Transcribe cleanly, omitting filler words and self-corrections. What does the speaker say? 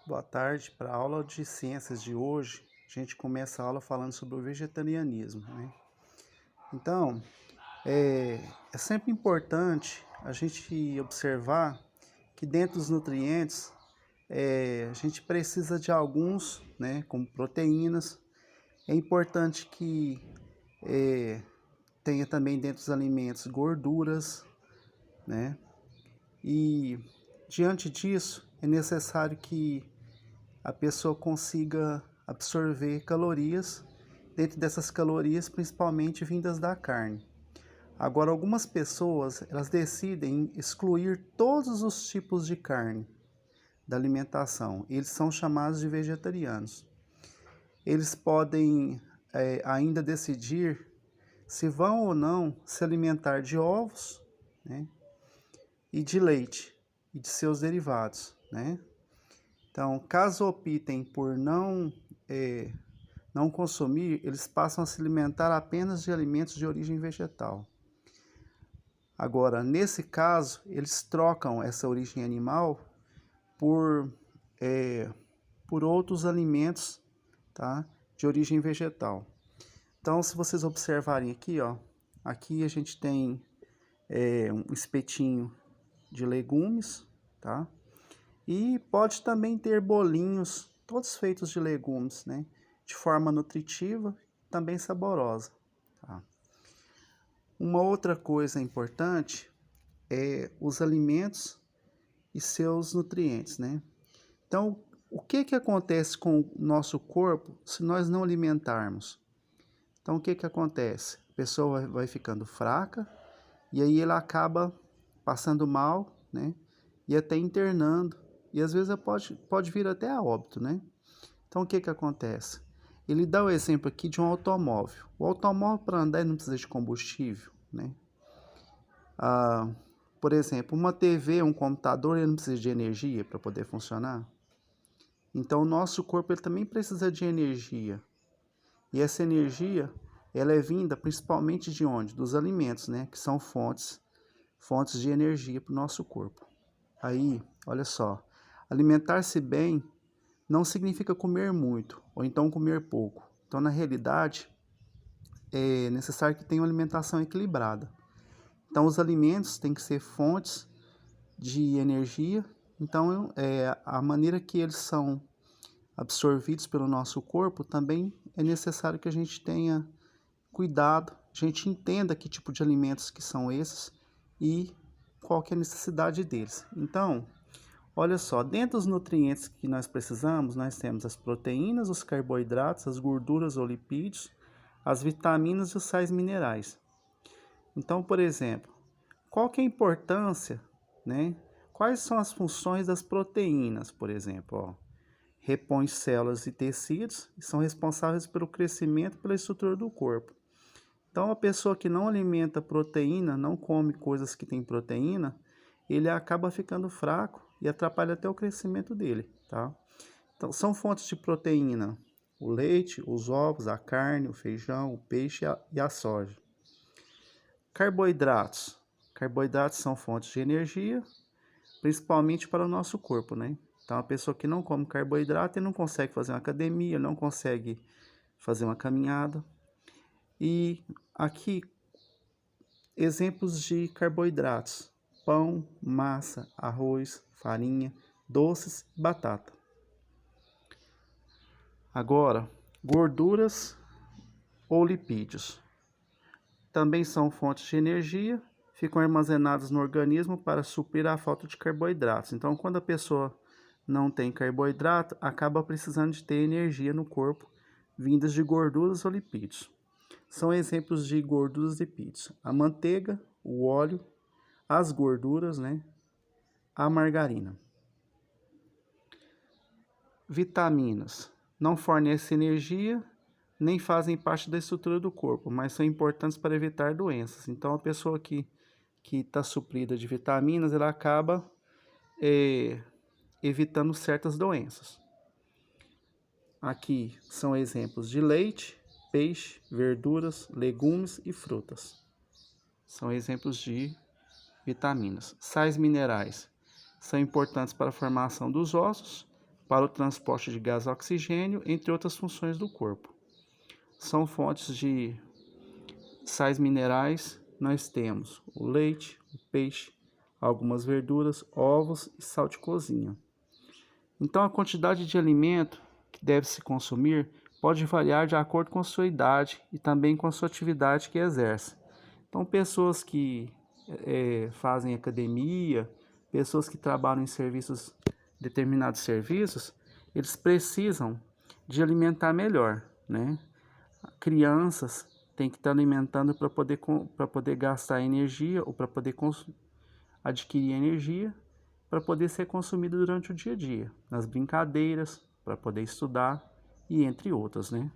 Boa tarde. Para a aula de ciências de hoje, a gente começa a aula falando sobre o vegetarianismo, né? Então, é sempre importante a gente observar que dentro dos nutrientes, a gente precisa de alguns, né, como proteínas. É importante que é, tenha também dentro dos alimentos gorduras, né? E diante disso, é necessário que a pessoa consiga absorver calorias, dentro dessas calorias principalmente vindas da carne. Agora, algumas pessoas, elas decidem excluir todos os tipos de carne da alimentação. Eles são chamados de vegetarianos. Eles podem ainda decidir se vão ou não se alimentar de ovos, né, e de leite e de seus derivados, né? Então, caso optem por não consumir, eles passam a se alimentar apenas de alimentos de origem vegetal. Agora, nesse caso, eles trocam essa origem animal por, é, por outros alimentos, tá, de origem vegetal. Então, se vocês observarem aqui, ó, aqui a gente tem um espetinho de legumes, tá? E pode também ter bolinhos, todos feitos de legumes, né? De forma nutritiva e também saborosa. Tá? Uma outra coisa importante é os alimentos e seus nutrientes, né? Então, o que acontece com o nosso corpo se nós não alimentarmos? Então, o que acontece? A pessoa vai ficando fraca e aí ela acaba passando mal, né? E até internando. E às vezes pode vir até a óbito, né? Então, o que acontece? Ele dá o exemplo aqui de um automóvel. O automóvel, para andar, ele não precisa de combustível, né? Por exemplo, uma TV, um computador, ele não precisa de energia para poder funcionar. Então, o nosso corpo ele também precisa de energia. E essa energia, ela é vinda principalmente de onde? Dos alimentos, né? Que são fontes de energia para o nosso corpo. Aí, olha só, alimentar-se bem não significa comer muito, ou então comer pouco. Então, na realidade, é necessário que tenha uma alimentação equilibrada. Então, os alimentos têm que ser fontes de energia. Então, a maneira que eles são absorvidos pelo nosso corpo também é necessário que a gente tenha cuidado, a gente entenda que tipo de alimentos que são esses e qual que é a necessidade deles. Então, olha só, dentro dos nutrientes que nós precisamos, nós temos as proteínas, os carboidratos, as gorduras ou lipídios, as vitaminas e os sais minerais. Então, por exemplo, qual que é a importância, né? Quais são as funções das proteínas, por exemplo? Ó, repõem células e tecidos e são responsáveis pelo crescimento e pela estrutura do corpo. Então, a pessoa que não alimenta proteína, não come coisas que têm proteína, ele acaba ficando fraco e atrapalha até o crescimento dele, tá? Então, são fontes de proteína: o leite, os ovos, a carne, o feijão, o peixe e a soja. Carboidratos. Carboidratos são fontes de energia, principalmente para o nosso corpo, né? Então, a pessoa que não come carboidrato, ele não consegue fazer uma academia, não consegue fazer uma caminhada. E aqui, exemplos de carboidratos: pão, massa, arroz, farinha, doces e batata. Agora, gorduras ou lipídios. Também são fontes de energia, ficam armazenados no organismo para suprir a falta de carboidratos. Então, quando a pessoa não tem carboidrato, acaba precisando de ter energia no corpo, vindas de gorduras ou lipídios. São exemplos de gorduras e lipídios: a manteiga, o óleo, as gorduras, né? A margarina. Vitaminas. Não fornecem energia, nem fazem parte da estrutura do corpo, mas são importantes para evitar doenças. Então, a pessoa que está suprida de vitaminas, ela acaba evitando certas doenças. Aqui são exemplos de leite, peixe, verduras, legumes e frutas. São exemplos de vitaminas. Sais minerais são importantes para a formação dos ossos, para o transporte de gás oxigênio, entre outras funções do corpo. São fontes de sais minerais, nós temos o leite, o peixe, algumas verduras, ovos e sal de cozinha. Então, a quantidade de alimento que deve se consumir pode variar de acordo com a sua idade e também com a sua atividade que exerce. Então, pessoas que fazem academia, pessoas que trabalham em determinados serviços, eles precisam de alimentar melhor, né? Crianças têm que estar alimentando para poder gastar energia ou para poder adquirir energia para poder ser consumido durante o dia a dia, nas brincadeiras, para poder estudar e entre outras, né?